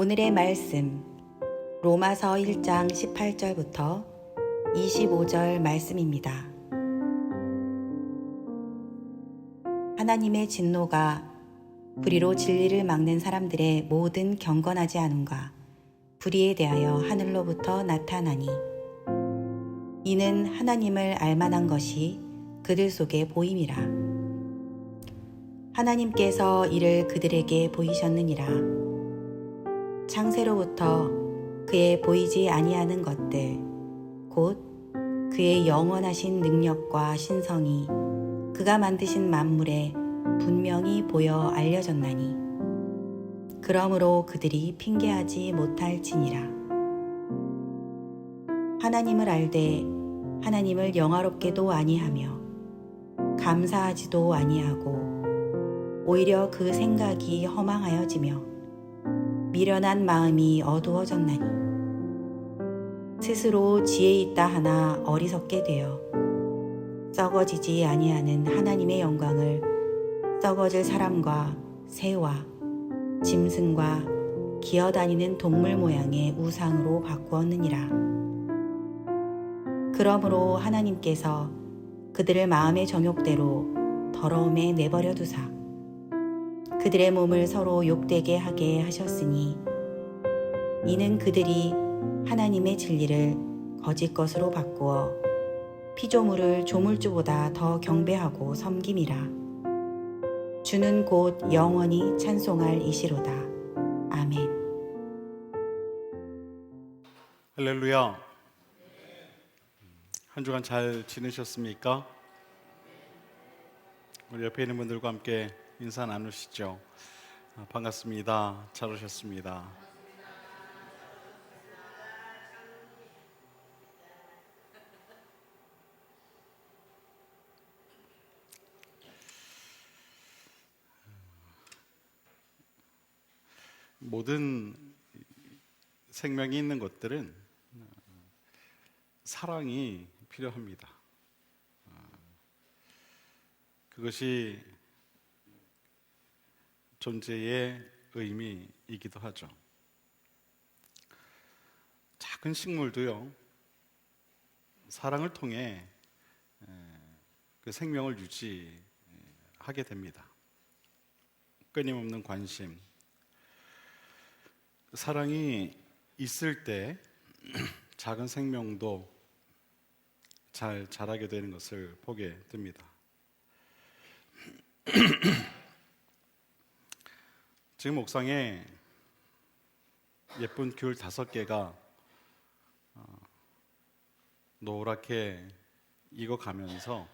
오늘의 말씀 로마서 1장 18절부터 25절 말씀입니다. 하나님의 진노가 불의로 진리를 막는 사람들의 모든 경건하지 않음과 불의에 대하여 하늘로부터 나타나니 이는 하나님을 알만한 것이 그들 속에 보임이라. 하나님께서 이를 그들에게 보이셨느니라. 창세로부터 그의 보이지 아니하는 것들 곧 그의 영원하신 능력과 신성이 그가 만드신 만물에 분명히 보여 알려졌나니 그러므로 그들이 핑계하지 못할지니라. 하나님을 알되 하나님을 영화롭게도 아니하며 감사하지도 아니하고 오히려 그 생각이 허망하여지며 미련한 마음이 어두워졌나니 스스로 지혜 있다 하나 어리석게 되어 썩어지지 아니하는 하나님의 영광을 썩어질 사람과 새와 짐승과 기어다니는 동물 모양의 우상으로 바꾸었느니라. 그러므로 하나님께서 그들을 마음의 정욕대로 더러움에 내버려 두사 그들의 몸을 서로 욕되게 하게 하셨으니 이는 그들이 하나님의 진리를 거짓 것으로 바꾸어 피조물을 조물주보다 더 경배하고 섬김이라. 주는 곧 영원히 찬송할 이시로다. 아멘. 할렐루야. 한 주간 잘 지내셨습니까? 우리 옆에 있는 분들과 함께 인사 나누시죠. 반갑습니다. 잘 오셨습니다. 모든 생명이 있는 것들은 사랑이 필요합니다. 그것이 존재의 의미이기도 하죠. 작은 식물도요, 사랑을 통해 그 생명을 유지하게 됩니다. 끊임없는 관심, 사랑이 있을 때 작은 생명도 잘 자라게 되는 것을 보게 됩니다. 지금 옥상에 예쁜 귤 5개가 노랗게 익어가면서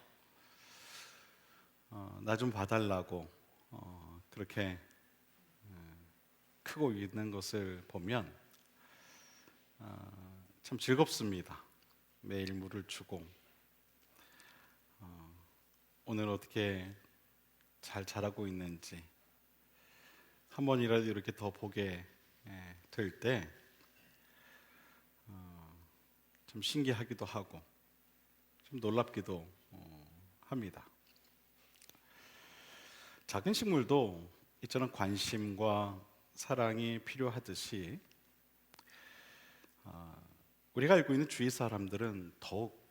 나 좀 봐달라고 그렇게 크고 있는 것을 보면 참 즐겁습니다. 매일 물을 주고 오늘 어떻게 잘 자라고 있는지 한 번이라도 이렇게 더 보게 될 때 좀 신기하기도 하고 좀 놀랍기도 합니다. 작은 식물도 이처럼 관심과 사랑이 필요하듯이 우리가 알고 있는 주위 사람들은 더욱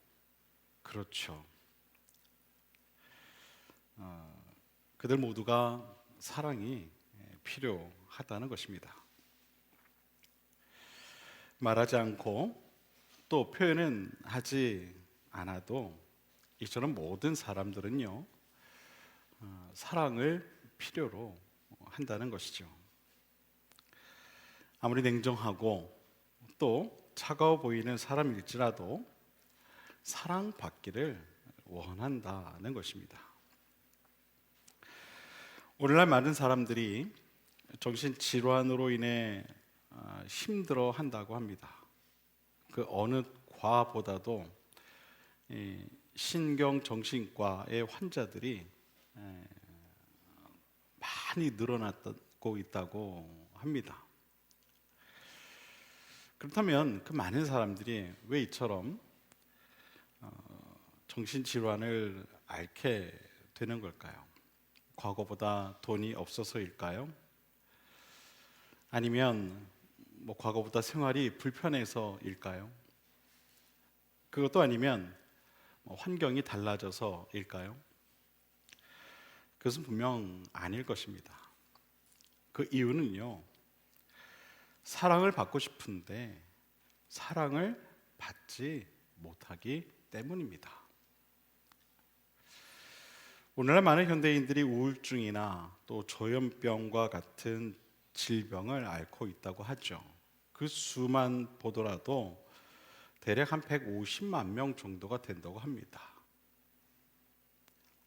그렇죠. 그들 모두가 사랑이 필요하다는 것입니다. 말하지 않고 또 표현은 하지 않아도 이처럼 모든 사람들은요, 사랑을 필요로 한다는 것이죠. 아무리 냉정하고 또 차가워 보이는 사람일지라도 사랑받기를 원한다는 것입니다. 오늘날 많은 사람들이 정신질환으로 인해 힘들어 한다고 합니다. 그 어느 과보다도 신경정신과의 환자들이 많이 늘어나고 있다고 합니다. 그렇다면 그 많은 사람들이 왜 이처럼 정신질환을 앓게 되는 걸까요? 과거보다 돈이 없어서일까요? 아니면 과거보다 생활이 불편해서일까요? 그것도 아니면 환경이 달라져서일까요? 그것은 분명 아닐 것입니다. 그 이유는요, 사랑을 받고 싶은데 사랑을 받지 못하기 때문입니다. 오늘날 많은 현대인들이 우울증이나 또 조현병과 같은 질병을 앓고 있다고 하죠. 그 수만 보더라도 대략 한 150만 명 정도가 된다고 합니다.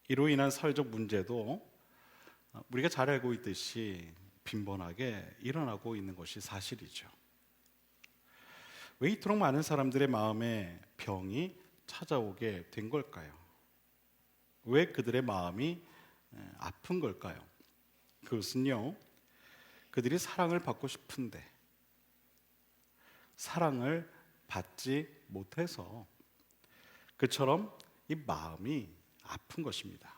이로 인한 사회적 문제도 우리가 잘 알고 있듯이 빈번하게 일어나고 있는 것이 사실이죠. 왜 이토록 많은 사람들의 마음에 병이 찾아오게 된 걸까요? 왜 그들의 마음이 아픈 걸까요? 그것은요, 그들이 사랑을 받고 싶은데 사랑을 받지 못해서 그처럼 이 마음이 아픈 것입니다.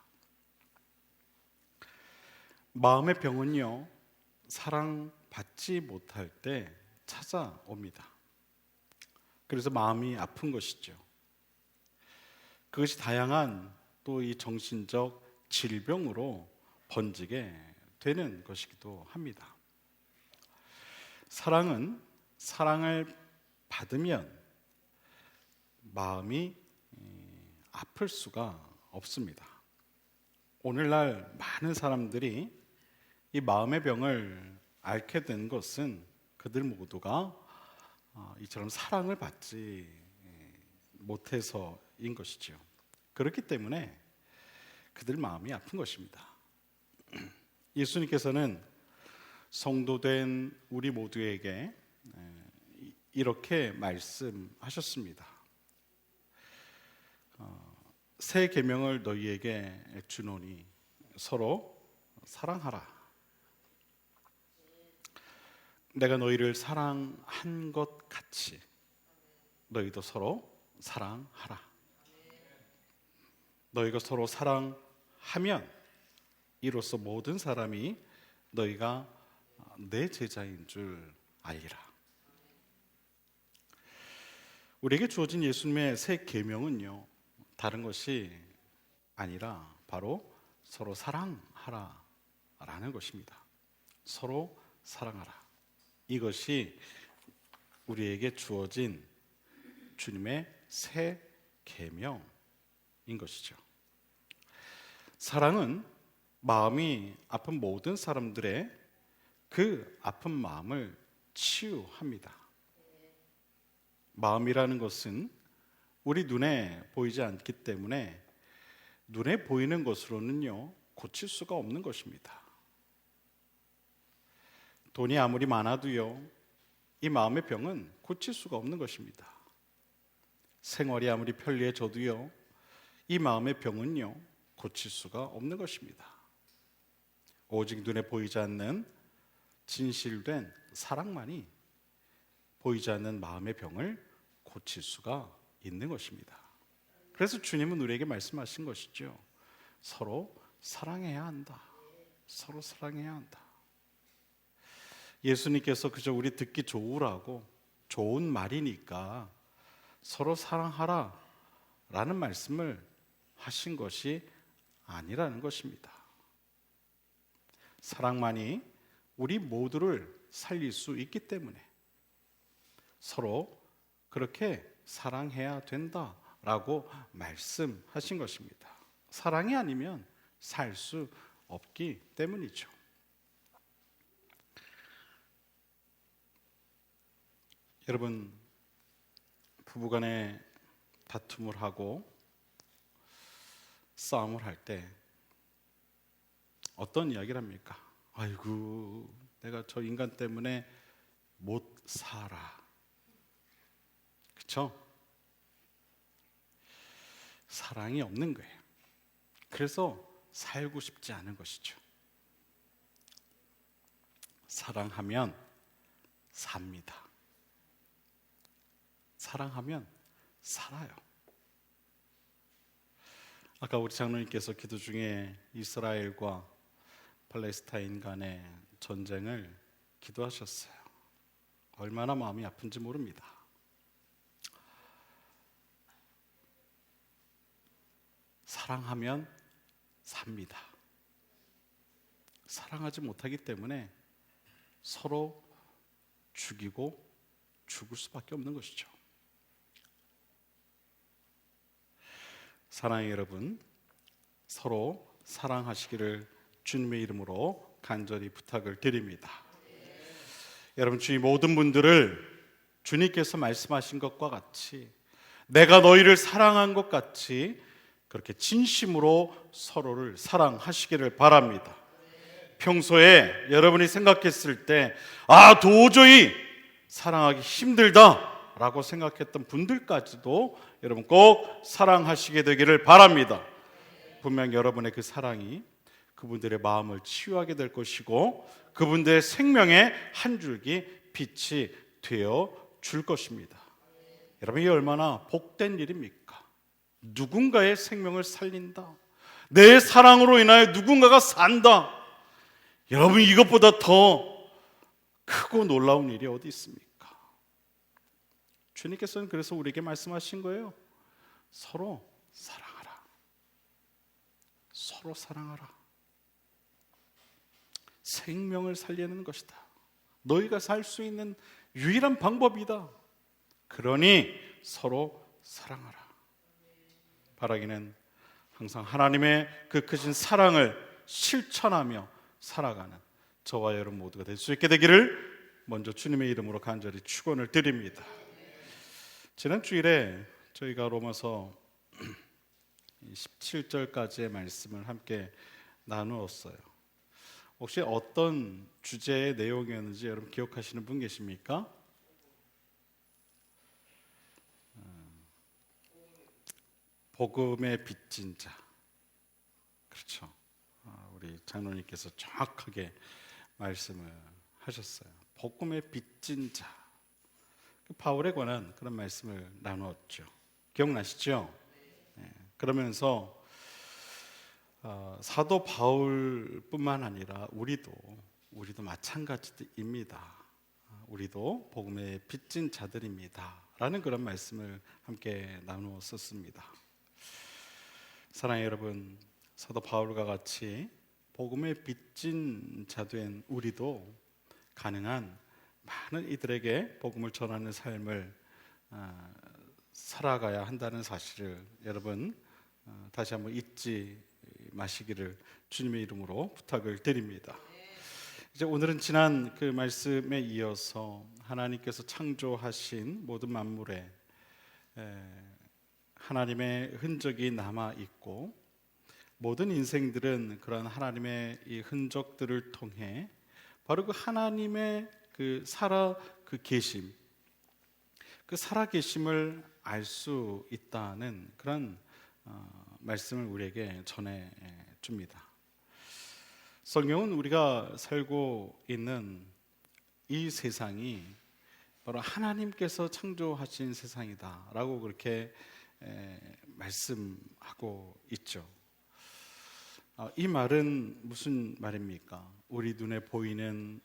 마음의 병은요, 사랑받지 못할 때 찾아옵니다. 그래서 마음이 아픈 것이죠. 그것이 다양한 또 이 정신적 질병으로 번지게 되는 것이기도 합니다. 사랑은 사랑을 받으면 마음이 아플 수가 없습니다. 오늘날 많은 사람들이 이 마음의 병을 앓게 된 것은 그들 모두가 이처럼 사랑을 받지 못해서인 것이죠. 그렇기 때문에 그들 마음이 아픈 것입니다. 예수님께서는 성도된 우리 모두에게 이렇게 말씀하셨습니다. 새 계명을 너희에게 주노니 서로 사랑하라. 내가 너희를 사랑한 것 같이 너희도 서로 사랑하라. 너희가 서로 사랑하면 이로써 모든 사람이 너희가 내 제자인 줄 알리라. 우리에게 주어진 예수님의 새 계명은요, 다른 것이 아니라 바로 서로 사랑하라 라는 것입니다. 서로 사랑하라. 이것이 우리에게 주어진 주님의 새 계명인 것이죠. 사랑은 마음이 아픈 모든 사람들의 그 아픈 마음을 치유합니다. 마음이라는 것은 우리 눈에 보이지 않기 때문에 눈에 보이는 것으로는요, 고칠 수가 없는 것입니다. 돈이 아무리 많아도요, 이 마음의 병은 고칠 수가 없는 것입니다. 생활이 아무리 편리해져도요, 이 마음의 병은요, 고칠 수가 없는 것입니다. 오직 눈에 보이지 않는 진실된 사랑만이 보이지 않는 마음의 병을 고칠 수가 있는 것입니다. 그래서 주님은 우리에게 말씀하신 것이죠. 서로 사랑해야 한다. 서로 사랑해야 한다. 예수님께서 그저 우리 듣기 좋으라고 좋은 말이니까 서로 사랑하라 라는 말씀을 하신 것이 아니라는 것입니다. 사랑만이 우리 모두를 살릴 수 있기 때문에 서로 그렇게 사랑해야 된다라고 말씀하신 것입니다. 사랑이 아니면 살 수 없기 때문이죠. 여러분, 부부간에 다툼을 하고 싸움을 할 때 어떤 이야기를 합니까? 아이고, 내가 저 인간 때문에 못 살아. 그렇죠? 사랑이 없는 거예요. 그래서 살고 싶지 않은 것이죠. 사랑하면 삽니다. 사랑하면 살아요. 아까 우리 장로님께서 기도 중에 이스라엘과 팔레스타인 간의 전쟁을 기도하셨어요. 얼마나 마음이 아픈지 모릅니다. 사랑하면 삽니다. 사랑하지 못하기 때문에 서로 죽이고 죽을 수밖에 없는 것이죠. 사랑의 여러분, 서로 사랑하시기를 주님의 이름으로 간절히 부탁을 드립니다. 여러분, 주위 모든 분들을 주님께서 말씀하신 것과 같이 내가 너희를 사랑한 것 같이 그렇게 진심으로 서로를 사랑하시기를 바랍니다. 평소에 여러분이 생각했을 때 도저히 사랑하기 힘들다라고 생각했던 분들까지도 여러분 꼭 사랑하시게 되기를 바랍니다. 분명 여러분의 그 사랑이 그분들의 마음을 치유하게 될 것이고 그분들의 생명의 한 줄기 빛이 되어 줄 것입니다. 여러분, 이게 얼마나 복된 일입니까? 누군가의 생명을 살린다. 내 사랑으로 인하여 누군가가 산다. 여러분, 이것보다 더 크고 놀라운 일이 어디 있습니까? 주님께서는 그래서 우리에게 말씀하신 거예요. 서로 사랑하라. 서로 사랑하라. 생명을 살리는 것이다. 너희가 살 수 있는 유일한 방법이다. 그러니 서로 사랑하라. 바라기는 항상 하나님의 그 크신 사랑을 실천하며 살아가는 저와 여러분 모두가 될 수 있게 되기를 먼저 주님의 이름으로 간절히 축원을 드립니다. 지난 주일에 저희가 로마서 17절까지의 말씀을 함께 나누었어요. 혹시 어떤 주제의 내용이었는지 여러분 기억하시는 분 계십니까? 복음의 빚진 자. 그렇죠. 우리 장로님께서 정확하게 말씀을 하셨어요. 복음의 빚진 자. 바울에 관한 그런 말씀을 나누었죠. 기억나시죠? 네. 그러면서 사도 바울뿐만 아니라 우리도 마찬가지입니다. 우리도 복음의 빚진 자들입니다. 라는 그런 말씀을 함께 나누었었습니다. 사랑의 여러분, 사도 바울과 같이 복음의 빚진 자된 우리도 가능한 많은 이들에게 복음을 전하는 삶을 살아가야 한다는 사실을 여러분 다시 한번 잊지 마시기를 주님의 이름으로 부탁을 드립니다. 이제 오늘은 지난 그 말씀에 이어서 하나님께서 창조하신 모든 만물에 하나님의 흔적이 남아 있고 모든 인생들은 그런 하나님의 이 흔적들을 통해 바로 그 하나님의 그 계심, 그 살아계심을 알 수 있다는 그런 말씀을 우리에게 전해 줍니다. 성경은 우리가 살고 있는 이 세상이 바로 하나님께서 창조하신 세상이다라고 그렇게 말씀하고 있죠. 이 말은 무슨 말입니까? 우리 눈에 보이는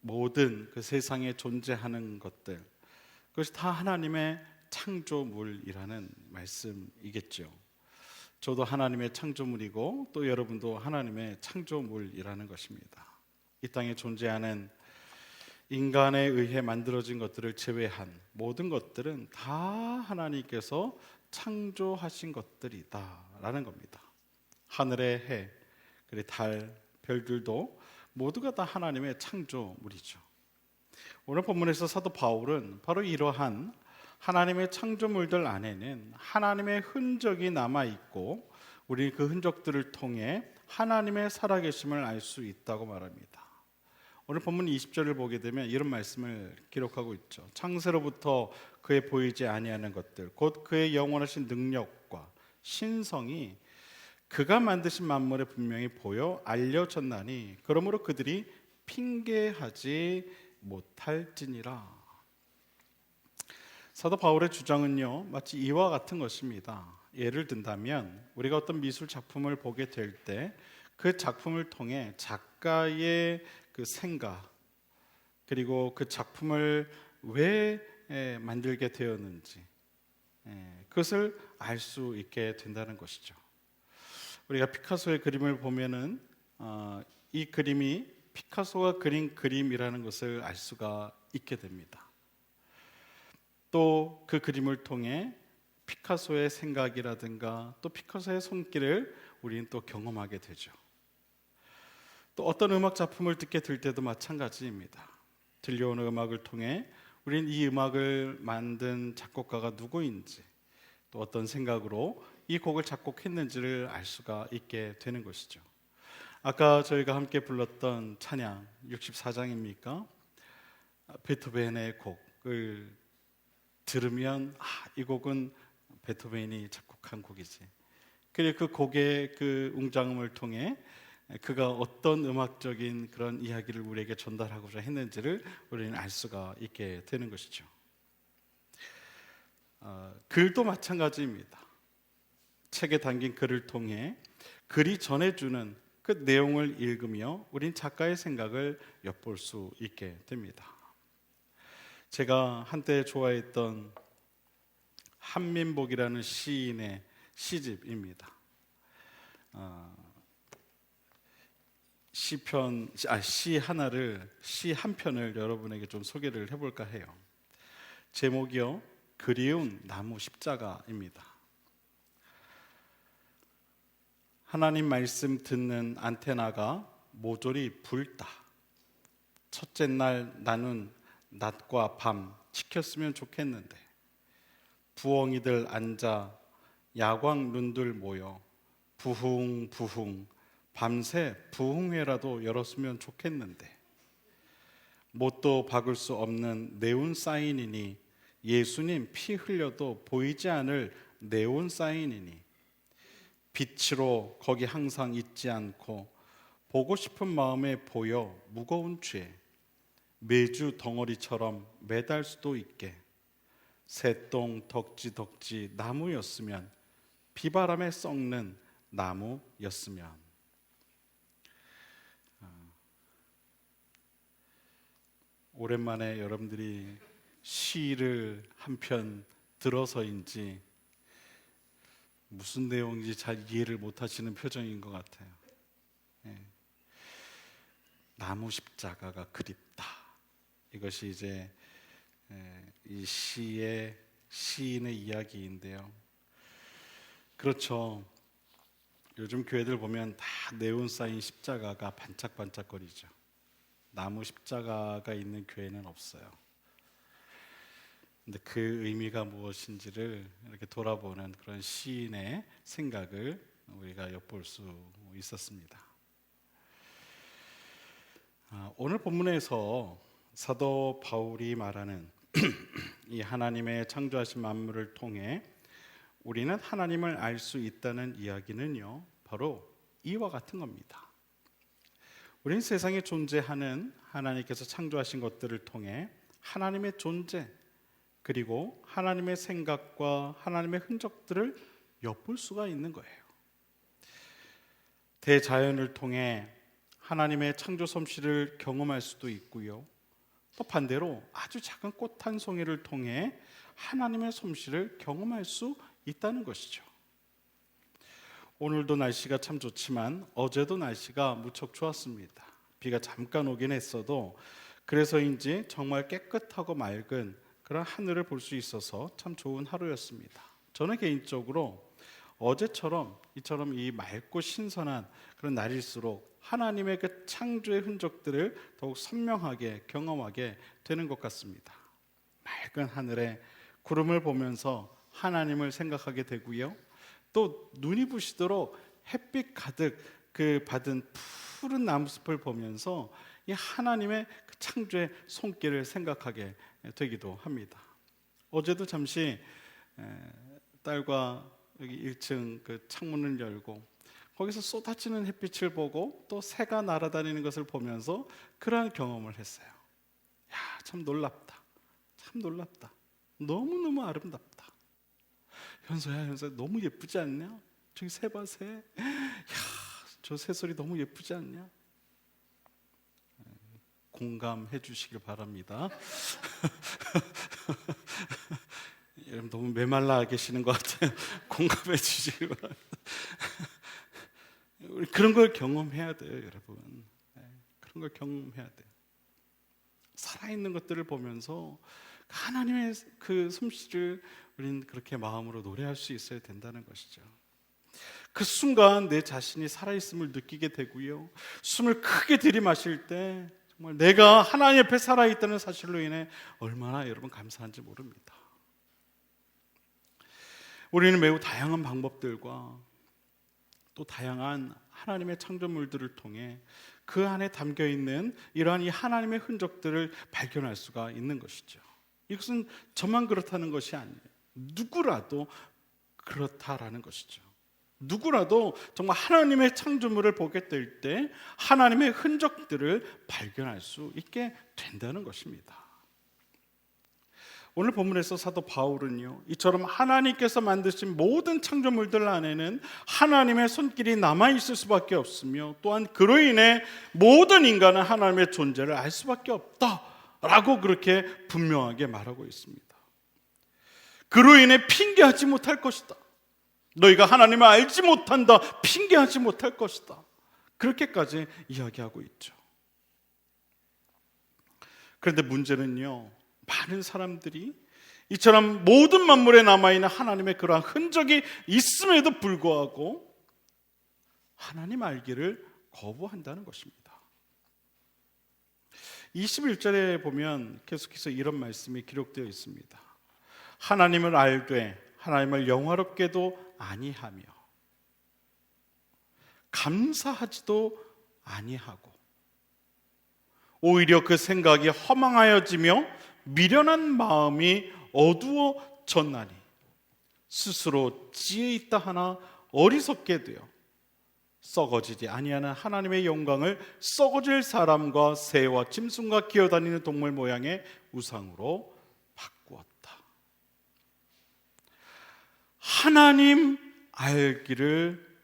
모든 그 세상에 존재하는 것들, 그것이 다 하나님의 창조물이라는 말씀이겠죠. 저도 하나님의 창조물이고 또 여러분도 하나님의 창조물이라는 것입니다. 이 땅에 존재하는 인간에 의해 만들어진 것들을 제외한 모든 것들은 다 하나님께서 창조하신 것들이다라는 겁니다. 하늘의 해, 그리고 달, 별들도 모두가 다 하나님의 창조물이죠. 오늘 본문에서 사도 바울은 바로 이러한 하나님의 창조물들 안에는 하나님의 흔적이 남아있고 우리 그 흔적들을 통해 하나님의 살아계심을 알 수 있다고 말합니다. 오늘 본문 20절을 보게 되면 이런 말씀을 기록하고 있죠. 창세로부터 그의 보이지 아니하는 것들 곧 그의 영원하신 능력과 신성이 그가 만드신 만물에 분명히 보여 알려졌나니 그러므로 그들이 핑계하지 못할지니라. 사도 바울의 주장은요 마치 이와 같은 것입니다. 예를 든다면 우리가 어떤 미술 작품을 보게 될 때 그 작품을 통해 작가의 그 생각, 그리고 그 작품을 왜 만들게 되었는지 그것을 알 수 있게 된다는 것이죠. 우리가 피카소의 그림을 보면은 이 그림이 피카소가 그린 그림이라는 것을 알 수가 있게 됩니다. 또 그 그림을 통해 피카소의 생각이라든가 또 피카소의 손길을 우리는 또 경험하게 되죠. 또 어떤 음악 작품을 듣게 될 때도 마찬가지입니다. 들려오는 음악을 통해 우리는 이 음악을 만든 작곡가가 누구인지 또 어떤 생각으로 이 곡을 작곡했는지를 알 수가 있게 되는 것이죠. 아까 저희가 함께 불렀던 찬양 64장입니까? 베토벤의 곡을 들으면 이 곡은 베토벤이 작곡한 곡이지. 그리고 그 곡의 그 웅장음을 통해 그가 어떤 음악적인 그런 이야기를 우리에게 전달하고자 했는지를 우리는 알 수가 있게 되는 것이죠. 글도 마찬가지입니다. 책에 담긴 글을 통해 글이 전해주는 그 내용을 읽으며 우린 작가의 생각을 엿볼 수 있게 됩니다. 제가 한때 좋아했던 한민복이라는 시인의 시집입니다. 시 한 편을 여러분에게 좀 소개를 해볼까 해요. 제목이요, 그리운 나무 십자가입니다. 하나님 말씀 듣는 안테나가 모조리 불다. 첫째 날 나는 낮과 밤 지켰으면 좋겠는데 부엉이들 앉아 야광 눈들 모여 부흥부흥 밤새 부흥회라도 열었으면 좋겠는데 못도 박을 수 없는 네온 사인이니 예수님 피 흘려도 보이지 않을 네온 사인이니 빛으로 거기 항상 있지 않고 보고 싶은 마음에 보여 무거운 죄 매주 덩어리처럼 매달 수도 있게 새똥 덕지 나무였으면 비바람에 썩는 나무였으면. 오랜만에 여러분들이 시를 한 편 들어서인지 무슨 내용인지 잘 이해를 못하시는 표정인 것 같아요. 나무 십자가가 그립다. 이것이 이제 이 시인의 이야기인데요. 그렇죠. 요즘 교회들 보면 다 네온 사인 십자가가 반짝반짝거리죠. 나무 십자가가 있는 교회는 없어요. 근데 그 의미가 무엇인지를 이렇게 돌아보는 그런 시인의 생각을 우리가 엿볼 수 있었습니다. 오늘 본문에서 사도 바울이 말하는 이 하나님의 창조하신 만물을 통해 우리는 하나님을 알 수 있다는 이야기는요, 바로 이와 같은 겁니다. 우리는 세상에 존재하는 하나님께서 창조하신 것들을 통해 하나님의 존재 그리고 하나님의 생각과 하나님의 흔적들을 엿볼 수가 있는 거예요. 대자연을 통해 하나님의 창조 솜씨를 경험할 수도 있고요. 또 반대로 아주 작은 꽃 한 송이를 통해 하나님의 솜씨를 경험할 수 있다는 것이죠. 오늘도 날씨가 참 좋지만 어제도 날씨가 무척 좋았습니다. 비가 잠깐 오긴 했어도 그래서인지 정말 깨끗하고 맑은 그런 하늘을 볼 수 있어서 참 좋은 하루였습니다. 저는 개인적으로 어제처럼 이처럼 이 맑고 신선한 그런 날일수록 하나님의 그 창조의 흔적들을 더욱 선명하게 경험하게 되는 것 같습니다. 맑은 하늘에 구름을 보면서 하나님을 생각하게 되고요. 또 눈이 부시도록 햇빛 가득 그 받은 푸른 나무숲을 보면서 이 하나님의 그 창조의 손길을 생각하게 되기도 합니다. 어제도 잠시 딸과 여기 1층 그 창문을 열고 거기서 쏟아지는 햇빛을 보고 또 새가 날아다니는 것을 보면서 그러한 경험을 했어요. 야, 참 놀랍다. 참 놀랍다. 너무너무 아름답다. 현서야 너무 예쁘지 않냐? 저기 새 봐, 새. 야, 저 새소리 너무 예쁘지 않냐? 공감해 주시길 바랍니다. 여러분 너무 메말라 계시는 것 같아요. 공감해 주시길 바랍니다. 우리 그런 걸 경험해야 돼요, 여러분. 그런 걸 경험해야 돼요. 살아있는 것들을 보면서 하나님의 그 솜씨를 우리는 그렇게 마음으로 노래할 수 있어야 된다는 것이죠. 그 순간 내 자신이 살아있음을 느끼게 되고요, 숨을 크게 들이마실 때 정말 내가 하나님 앞에 살아있다는 사실로 인해 얼마나 여러분 감사한지 모릅니다. 우리는 매우 다양한 방법들과 또 다양한 하나님의 창조물들을 통해 그 안에 담겨있는 이러한 이 하나님의 흔적들을 발견할 수가 있는 것이죠. 이것은 저만 그렇다는 것이 아니에요. 누구라도 그렇다라는 것이죠. 누구라도 정말 하나님의 창조물을 보게 될 때 하나님의 흔적들을 발견할 수 있게 된다는 것입니다. 오늘 본문에서 사도 바울은요, 이처럼 하나님께서 만드신 모든 창조물들 안에는 하나님의 손길이 남아있을 수밖에 없으며 또한 그로 인해 모든 인간은 하나님의 존재를 알 수밖에 없다라고 그렇게 분명하게 말하고 있습니다. 그로 인해 핑계하지 못할 것이다. 너희가 하나님을 알지 못한다, 핑계하지 못할 것이다. 그렇게까지 이야기하고 있죠. 그런데 문제는요, 많은 사람들이 이처럼 모든 만물에 남아있는 하나님의 그러한 흔적이 있음에도 불구하고 하나님 알기를 거부한다는 것입니다. 21절에 보면 계속해서 이런 말씀이 기록되어 있습니다. 하나님을 알되 하나님을 영화롭게도 아니하며 감사하지도 아니하고 오히려 그 생각이 허망하여지며 미련한 마음이 어두워졌나니 스스로 지혜 있다 하나 어리석게 되어 썩어지지 아니하는 하나님의 영광을 썩어질 사람과 새와 짐승과 기어다니는 동물 모양의 우상으로 바꾸었다. 하나님 알기를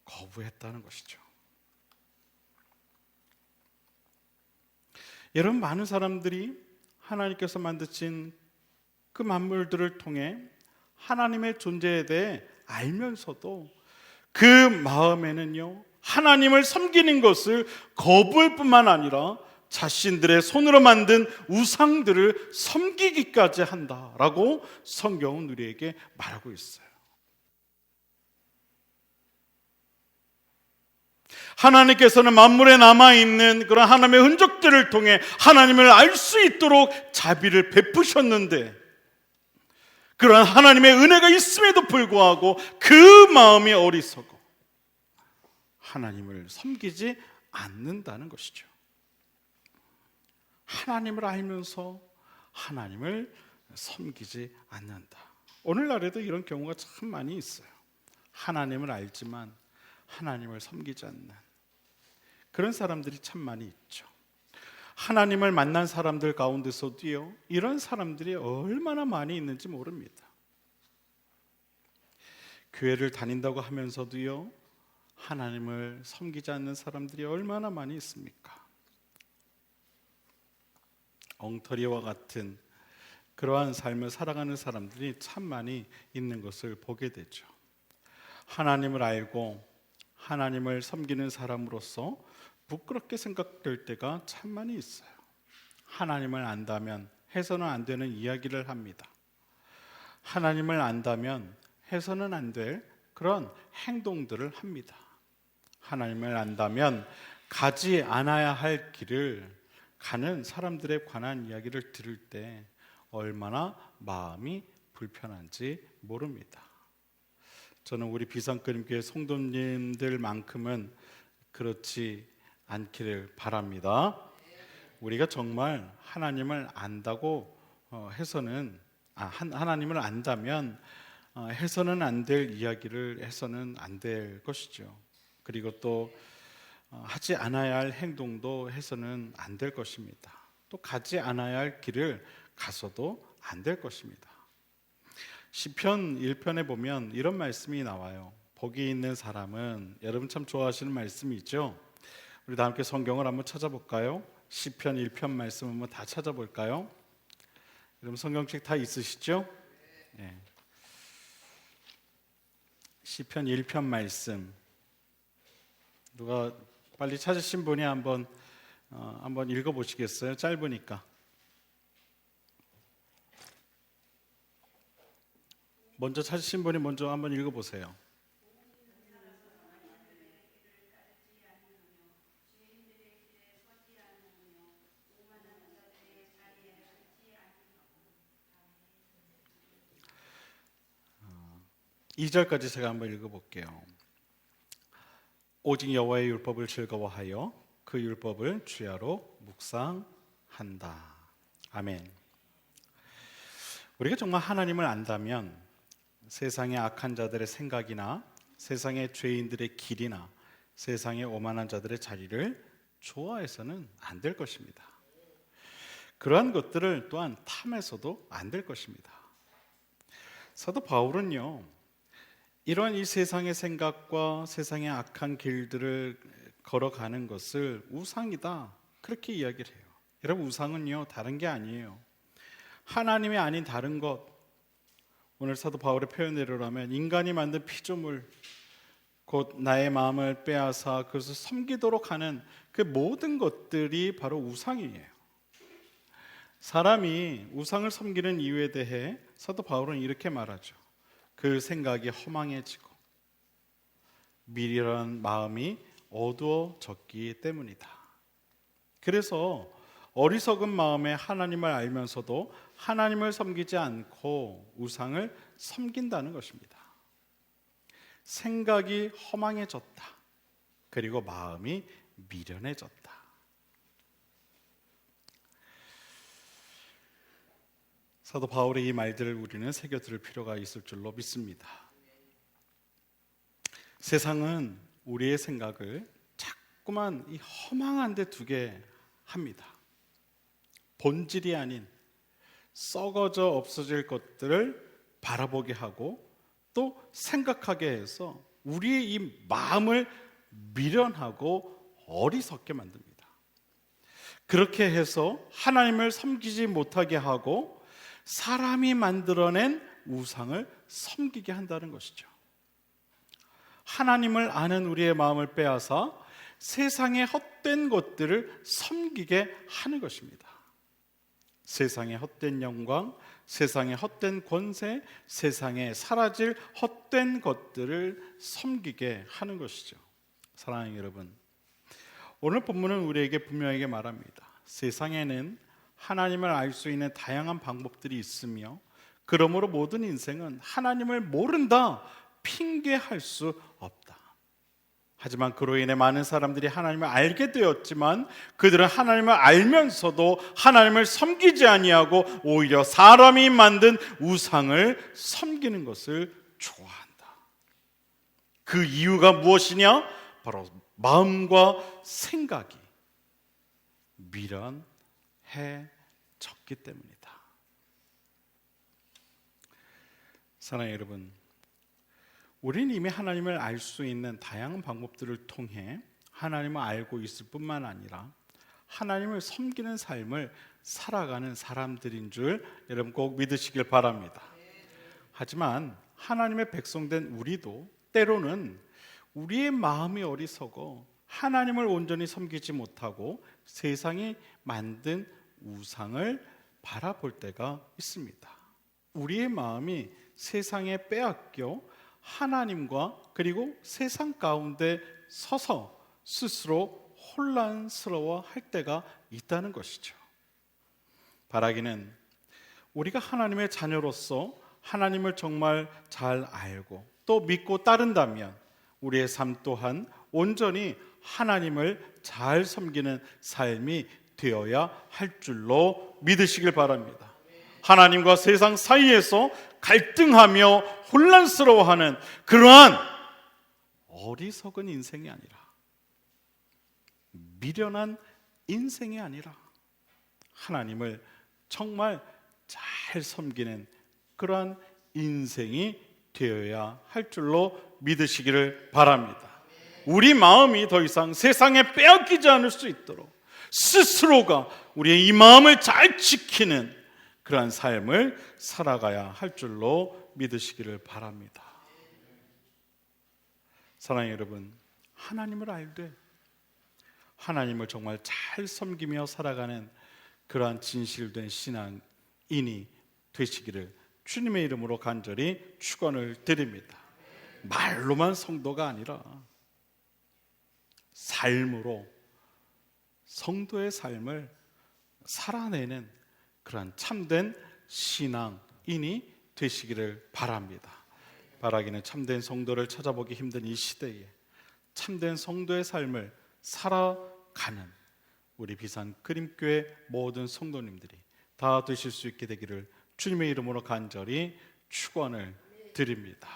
거부했다는 것이죠. 여러분, 많은 사람들이 하나님께서 만드신 그 만물들을 통해 하나님의 존재에 대해 알면서도 그 마음에는요, 하나님을 섬기는 것을 거부할 뿐만 아니라 자신들의 손으로 만든 우상들을 섬기기까지 한다라고 성경은 우리에게 말하고 있어요. 하나님께서는 만물에 남아있는 그런 하나님의 흔적들을 통해 하나님을 알 수 있도록 자비를 베푸셨는데, 그런 하나님의 은혜가 있음에도 불구하고 그 마음이 어리석어 하나님을 섬기지 않는다는 것이죠. 하나님을 알면서 하나님을 섬기지 않는다. 오늘날에도 이런 경우가 참 많이 있어요. 하나님을 알지만 하나님을 섬기지 않는 그런 사람들이 참 많이 있죠. 하나님을 만난 사람들 가운데서도요, 이런 사람들이 얼마나 많이 있는지 모릅니다. 교회를 다닌다고 하면서도요, 하나님을 섬기지 않는 사람들이 얼마나 많이 있습니까? 엉터리와 같은 그러한 삶을 살아가는 사람들이 참 많이 있는 것을 보게 되죠. 하나님을 알고 하나님을 섬기는 사람으로서 부끄럽게 생각될 때가 참 많이 있어요. 하나님을 안다면 해서는 안 되는 이야기를 합니다. 하나님을 안다면 해서는 안 될 그런 행동들을 합니다. 하나님을 안다면 가지 않아야 할 길을 가는 사람들에 관한 이야기를 들을 때 얼마나 마음이 불편한지 모릅니다. 저는 우리 비상끓임교회 성도님들만큼은 그렇지 않기를 바랍니다. 우리가 정말 하나님을 안다고 해서는 하나님을 안다면 해서는 안 될 이야기를 해서는 안 될 것이죠. 그리고 또 하지 않아야 할 행동도 해서는 안 될 것입니다. 또 가지 않아야 할 길을 가서도 안 될 것입니다. 시편 1편에 보면 이런 말씀이 나와요. 복이 있는 사람은, 여러분 참 좋아하시는 말씀이죠. 우리 다 함께 성경을 한번 찾아볼까요? 시편 1편 말씀 한번 다 찾아볼까요? 여러분 성경책 다 있으시죠? 네. 시편 1편 말씀 누가 빨리 찾으신 분이 한번 읽어보시겠어요? 짧으니까. 먼저 찾으신 분이 먼저 한번 읽어보세요. 이 2절까지 제가 한번 읽어볼게요. 오직 여호와의 율법을 즐거워하여 그 율법을 주야로 묵상한다. 아멘. 우리가 정말 하나님을 안다면 세상의 악한 자들의 생각이나 세상의 죄인들의 길이나 세상의 오만한 자들의 자리를 좋아해서는 안 될 것입니다. 그러한 것들을 또한 탐해서도 안 될 것입니다. 사도 바울은요, 이런 이 세상의 생각과 세상의 악한 길들을 걸어가는 것을 우상이다, 그렇게 이야기를 해요. 여러분, 우상은요 다른 게 아니에요. 하나님이 아닌 다른 것, 오늘 사도 바울의 표현대로라면 인간이 만든 피조물, 곧 나의 마음을 빼앗아 그것을 섬기도록 하는 그 모든 것들이 바로 우상이에요. 사람이 우상을 섬기는 이유에 대해 사도 바울은 이렇게 말하죠. 그 생각이 허망해지고 미련한 마음이 어두워졌기 때문이다. 그래서 어리석은 마음에 하나님을 알면서도 하나님을 섬기지 않고 우상을 섬긴다는 것입니다. 생각이 허망해졌다. 그리고 마음이 미련해졌다. 사도 바울의 이 말들을 우리는 새겨들을 필요가 있을 줄로 믿습니다. 세상은 우리의 생각을 자꾸만 이 허망한 데 두게 합니다. 본질이 아닌 썩어져 없어질 것들을 바라보게 하고 또 생각하게 해서 우리의 이 마음을 미련하고 어리석게 만듭니다. 그렇게 해서 하나님을 섬기지 못하게 하고 사람이 만들어낸 우상을 섬기게 한다는 것이죠. 하나님을 아는 우리의 마음을 빼앗아 세상의 헛된 것들을 섬기게 하는 것입니다. 세상의 헛된 영광, 세상의 헛된 권세, 세상에 사라질 헛된 것들을 섬기게 하는 것이죠. 사랑하는 여러분, 오늘 본문은 우리에게 분명하게 말합니다. 세상에는 하나님을 알 수 있는 다양한 방법들이 있으며 그러므로 모든 인생은 하나님을 모른다 핑계할 수 없다. 하지만 그로 인해 많은 사람들이 하나님을 알게 되었지만 그들은 하나님을 알면서도 하나님을 섬기지 아니하고 오히려 사람이 만든 우상을 섬기는 것을 좋아한다. 그 이유가 무엇이냐? 바로 마음과 생각이 미련해졌기 때문이다. 사랑하는 여러분, 우리는 이미 하나님을 알 수 있는 다양한 방법들을 통해 하나님을 알고 있을 뿐만 아니라 하나님을 섬기는 삶을 살아가는 사람들인 줄 여러분 꼭 믿으시길 바랍니다. 하지만 하나님의 백성된 우리도 때로는 우리의 마음이 어리석어 하나님을 온전히 섬기지 못하고 세상이 만든 우상을 바라볼 때가 있습니다. 우리의 마음이 세상에 빼앗겨 하나님과 그리고 세상 가운데 서서 스스로 혼란스러워 할 때가 있다는 것이죠. 바라기는 우리가 하나님의 자녀로서 하나님을 정말 잘 알고 또 믿고 따른다면 우리의 삶 또한 온전히 하나님을 잘 섬기는 삶이 되어야 할 줄로 믿으시길 바랍니다. 하나님과 세상 사이에서 갈등하며 혼란스러워하는 그러한 어리석은 인생이 아니라 미련한 인생이 아니라 하나님을 정말 잘 섬기는 그러한 인생이 되어야 할 줄로 믿으시기를 바랍니다. 우리 마음이 더 이상 세상에 빼앗기지 않을 수 있도록 스스로가 우리의 이 마음을 잘 지키는 그러한 삶을 살아가야 할 줄로 믿으시기를 바랍니다. 사랑하는 여러분, 하나님을 알되 하나님을 정말 잘 섬기며 살아가는 그러한 진실된 신앙인이 되시기를 주님의 이름으로 간절히 축원을 드립니다. 말로만 성도가 아니라 삶으로 성도의 삶을 살아내는 그러한 참된 신앙인이 되시기를 바랍니다. 바라기는 참된 성도를 찾아보기 힘든 이 시대에 참된 성도의 삶을 살아가는 우리 비산 그림교회 모든 성도님들이 다 되실 수 있게 되기를 주님의 이름으로 간절히 축원을 드립니다.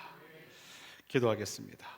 기도하겠습니다.